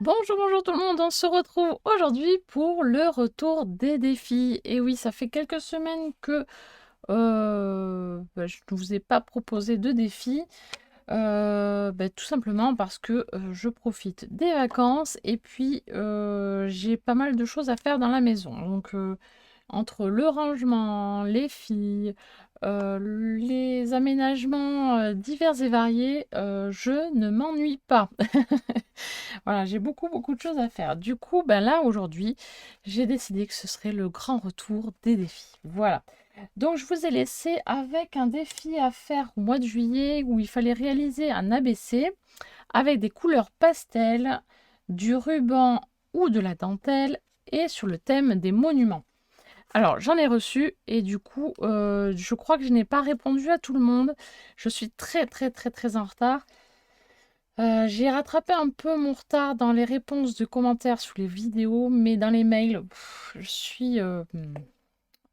Bonjour, bonjour tout le monde, on se retrouve aujourd'hui pour le retour des défis. Et oui, ça fait quelques semaines que je ne vous ai pas proposé de défis, tout simplement parce que je profite des vacances et puis j'ai pas mal de choses à faire dans la maison. Donc entre le rangement, les filles, les aménagements divers et variés, je ne m'ennuie pas. Voilà, j'ai beaucoup, beaucoup de choses à faire. Du coup, ben là, aujourd'hui, j'ai décidé que ce serait le grand retour des défis. Voilà. Donc, je vous ai laissé avec un défi à faire au mois de juillet où il fallait réaliser un ABC avec des couleurs pastel, du ruban ou de la dentelle et sur le thème des monuments. Alors, j'en ai reçu et du coup, je crois que je n'ai pas répondu à tout le monde. Je suis très, très, très, très en retard. J'ai rattrapé un peu mon retard dans les réponses de commentaires sous les vidéos, mais dans les mails, je suis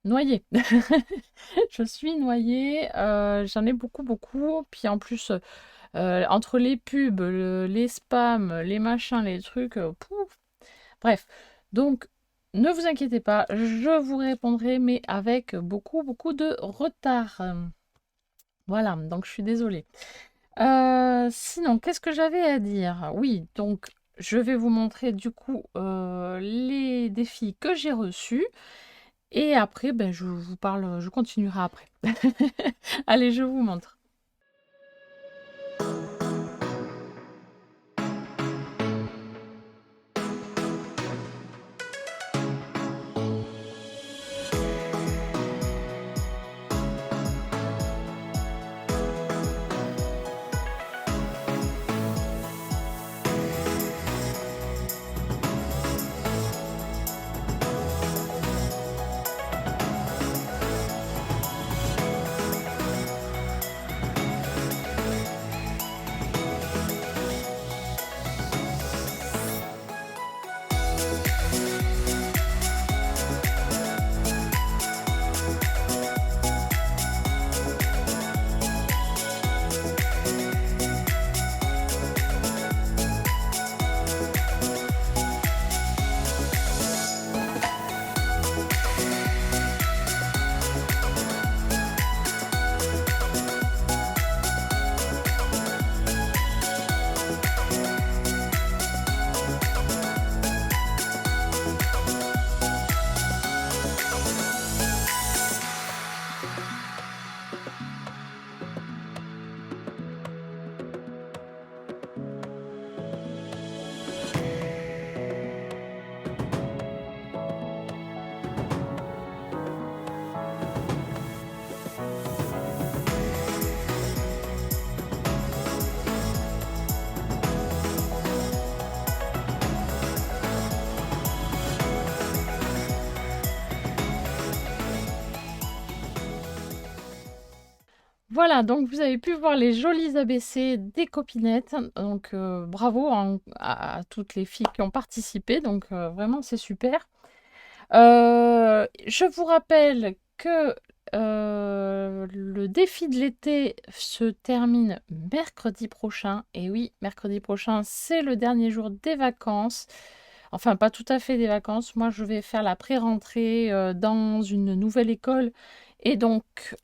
noyée. Je suis noyée, j'en ai beaucoup, beaucoup. Puis en plus, entre les pubs, les spams, les machins, les trucs, pouf. Bref, donc ne vous inquiétez pas, je vous répondrai, mais avec beaucoup, beaucoup de retard. Voilà, donc je suis désolée. Sinon, qu'est-ce que j'avais à dire? Oui, donc je vais vous montrer du coup les défis que j'ai reçus. Et après, ben, je vous parle, je continuerai après. Allez, je vous montre. Voilà, donc vous avez pu voir les jolis ABC des copinettes. Donc bravo à toutes les filles qui ont participé. Donc vraiment, c'est super. Je vous rappelle que le défi de l'été se termine mercredi prochain. Et oui, mercredi prochain, c'est le dernier jour des vacances. Enfin, pas tout à fait des vacances. Moi, je vais faire la pré-rentrée dans une nouvelle école et donc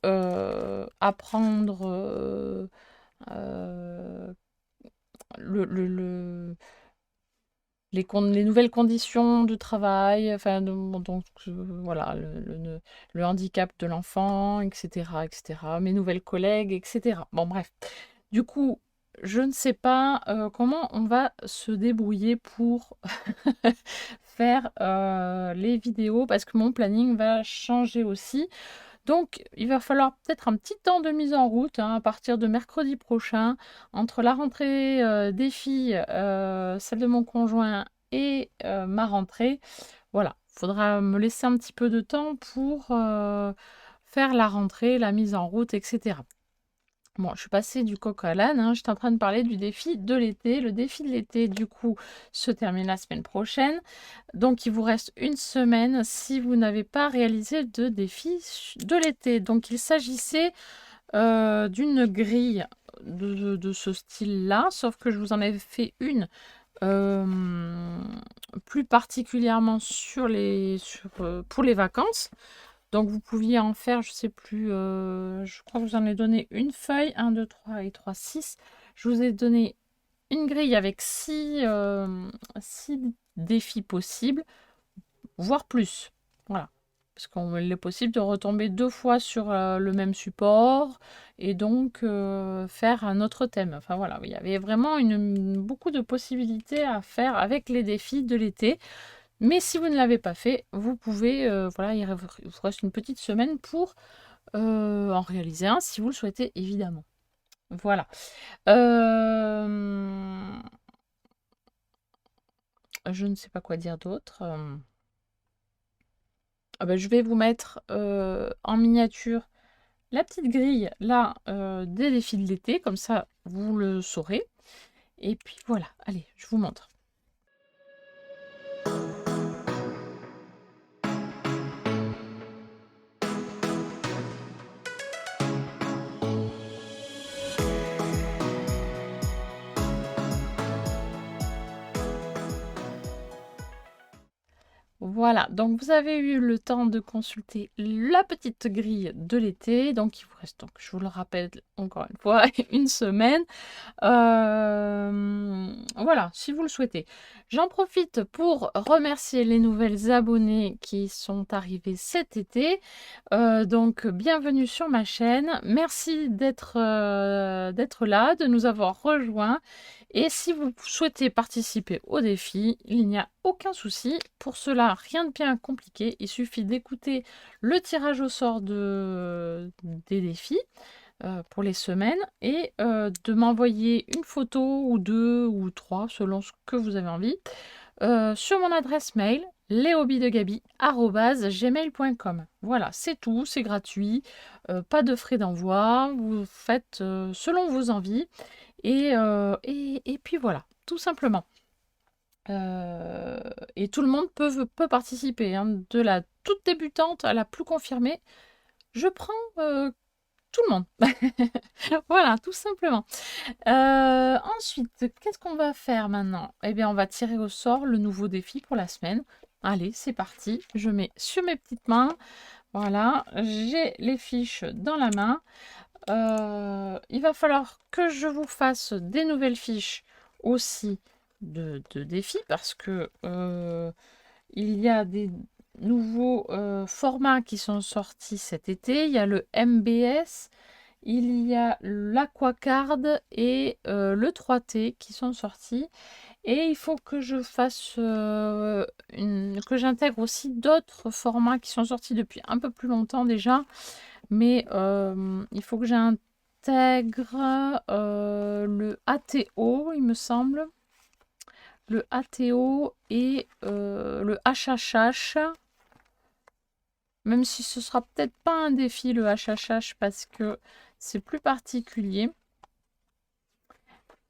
apprendre euh, le, les nouvelles conditions de travail, enfin, donc voilà, le handicap de l'enfant, etc., etc., mes nouvelles collègues, etc. Bon, bref. Du coup, je ne sais pas comment on va se débrouiller pour faire les vidéos parce que mon planning va changer aussi. Donc, il va falloir peut-être un petit temps de mise en route hein, à partir de mercredi prochain, entre la rentrée des filles, celle de mon conjoint et ma rentrée. Voilà, il faudra me laisser un petit peu de temps pour faire la rentrée, la mise en route, etc. Bon, je suis passée du coq à l'âne, hein. J'étais en train de parler du défi de l'été. Le défi de l'été, du coup, se termine la semaine prochaine. Donc, il vous reste une semaine si vous n'avez pas réalisé de défi de l'été. Donc, il s'agissait d'une grille de ce style-là, sauf que je vous en avais fait une plus particulièrement pour les vacances. Donc vous pouviez en faire, je sais plus, je crois que je vous en ai donné une feuille, 1, 2, 3 et 3, 6. Je vous ai donné une grille avec 6 défis possibles, voire plus. Voilà. Parce qu'il est possible de retomber 2 fois sur le même support et donc faire un autre thème. Enfin voilà, il y avait vraiment beaucoup de possibilités à faire avec les défis de l'été. Mais si vous ne l'avez pas fait, vous pouvez, voilà, il vous reste une petite semaine pour en réaliser un si vous le souhaitez, évidemment. Voilà. Je ne sais pas quoi dire d'autre. Ah ben, je vais vous mettre en miniature la petite grille là des défis de l'été, comme ça vous le saurez. Et puis voilà, allez, je vous montre. Voilà, donc vous avez eu le temps de consulter la petite grille de l'été. Donc il vous reste, donc, je vous le rappelle encore une fois, une semaine. Voilà, si vous le souhaitez. J'en profite pour remercier les nouvelles abonnées qui sont arrivées cet été. Donc bienvenue sur ma chaîne. Merci d'être là, de nous avoir rejoints. Et si vous souhaitez participer au défi, il n'y a aucun souci. Pour cela, rien de bien compliqué. Il suffit d'écouter le tirage au sort des défis pour les semaines et de m'envoyer une photo ou 2 ou 3 selon ce que vous avez envie sur mon adresse mail leshobbydegaby@gmail.com. Voilà, c'est tout, c'est gratuit, pas de frais d'envoi, vous faites selon vos envies et puis voilà, tout simplement. Et tout le monde peut participer, hein, de la toute débutante à la plus confirmée. Je prends tout le monde. Voilà, tout simplement. Ensuite, qu'est-ce qu'on va faire maintenant? Eh bien, on va tirer au sort le nouveau défi pour la semaine. Allez, c'est parti. Je mets sur mes petites mains. Voilà, j'ai les fiches dans la main. Il va falloir que je vous fasse des nouvelles fiches aussi de défis parce que il y a des nouveaux formats qui sont sortis cet été. Il y a le MBS, il y a l'Aquacard et le 3T qui sont sortis. Et il faut que je fasse que j'intègre aussi d'autres formats qui sont sortis depuis un peu plus longtemps déjà. Mais il faut que j'intègre le ATO, il me semble. Le ATO et le HHH. Même si ce sera peut-être pas un défi le HHH parce que c'est plus particulier.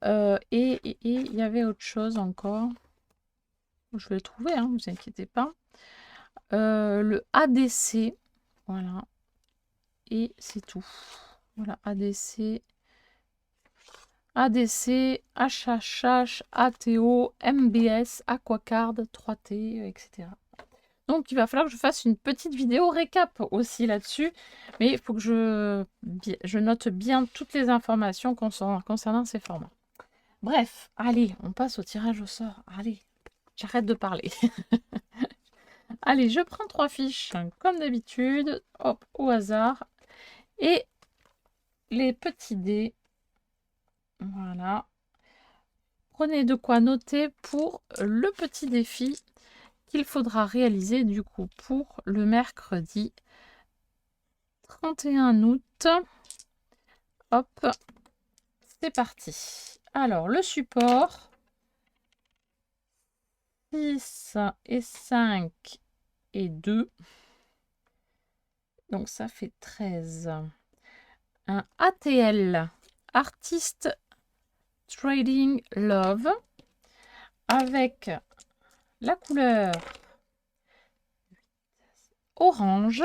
Et il y avait autre chose encore. Je vais le trouver, hein, vous inquiétez pas. Le ADC. Voilà. Et c'est tout. Voilà, ADC. ADC, HHH, ATO, MBS, Aquacard, 3T, etc. Donc il va falloir que je fasse une petite vidéo récap aussi là-dessus. Mais il faut que je note bien toutes les informations concernant ces formats. Bref, allez, on passe au tirage au sort. Allez, j'arrête de parler. Allez, je prends 3 fiches, comme d'habitude. Hop, au hasard. Et les petits dés. Voilà. Prenez de quoi noter pour le petit défi qu'il faudra réaliser du coup pour le mercredi 31 août. Hop, c'est parti. Alors, le support, 6 et 5 et 2. Donc, ça fait 13. Un ATL, Artist Trading Love, avec la couleur orange.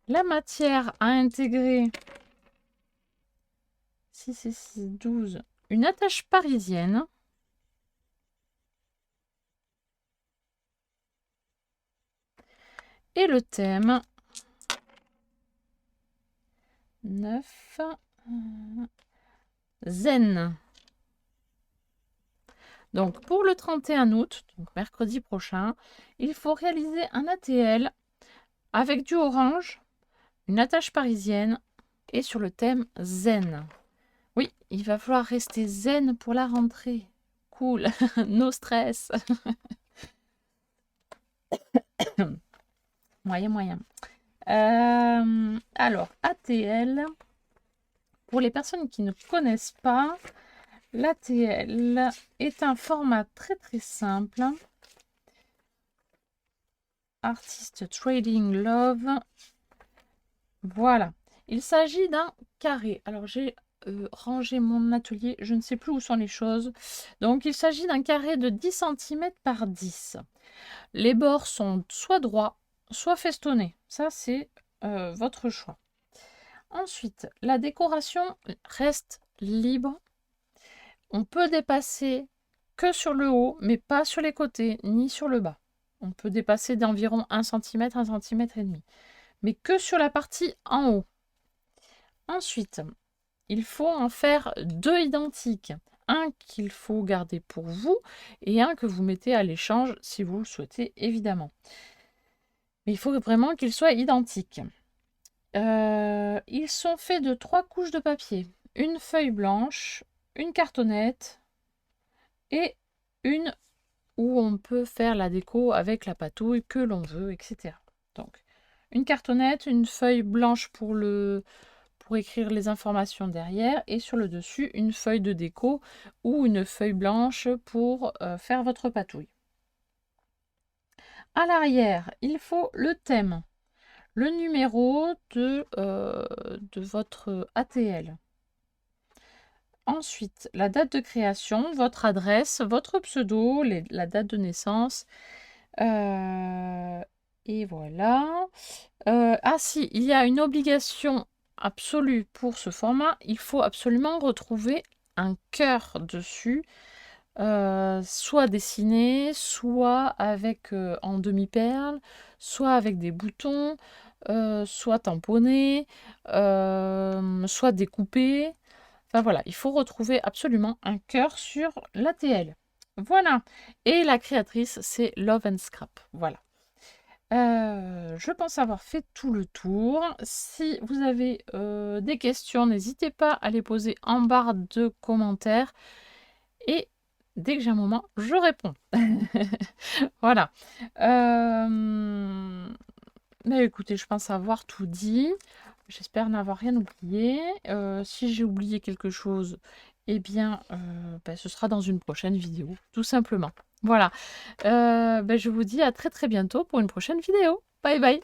La matière à intégrer, 6 et 6, 12. une attache parisienne. Et le thème 9 Zen. Donc pour le 31 août, donc mercredi prochain, il faut réaliser un ATL avec du orange, une attache parisienne et sur le thème zen. Oui, il va falloir rester zen pour la rentrée. Cool, no stress. Moyen. Alors, ATL, pour les personnes qui ne connaissent pas, l'ATL est un format très simple. Artist Trading Love. Voilà. Il s'agit d'un carré. Alors, j'ai rangé mon atelier. Je ne sais plus où sont les choses. Donc, il s'agit d'un carré de 10 cm par 10. Les bords sont soit droits, soit festonnés. Ça, c'est votre choix. Ensuite, la décoration reste libre. On peut dépasser que sur le haut, mais pas sur les côtés, ni sur le bas. On peut dépasser d'environ 1 cm, 1 cm et demi. Mais que sur la partie en haut. Ensuite, il faut en faire 2 identiques. Un qu'il faut garder pour vous et un que vous mettez à l'échange si vous le souhaitez, évidemment. Mais il faut vraiment qu'ils soient identiques. Ils sont faits de 3 couches de papier. Une feuille blanche, une cartonnette et une où on peut faire la déco avec la patouille que l'on veut, etc. Donc, une cartonnette, une feuille blanche pour écrire les informations derrière et sur le dessus, une feuille de déco ou une feuille blanche pour faire votre patouille. À l'arrière, il faut le thème, le numéro de votre ATL. Ensuite, la date de création, votre adresse, votre pseudo, la date de naissance. Et voilà. Ah si, il y a une obligation absolue pour ce format. Il faut absolument retrouver un cœur dessus. Soit dessiné, soit avec en demi-perle, soit avec des boutons, soit tamponné, soit découpé. Enfin voilà, il faut retrouver absolument un cœur sur l'ATL. Voilà. Et la créatrice, c'est Love and Scrap. Voilà. Je pense avoir fait tout le tour. Si vous avez des questions, n'hésitez pas à les poser en barre de commentaires. Et dès que j'ai un moment, je réponds. Voilà. Mais écoutez, je pense avoir tout dit. J'espère n'avoir rien oublié. Si j'ai oublié quelque chose, eh bien, ce sera dans une prochaine vidéo, tout simplement. Voilà. Je vous dis à très bientôt pour une prochaine vidéo. Bye bye.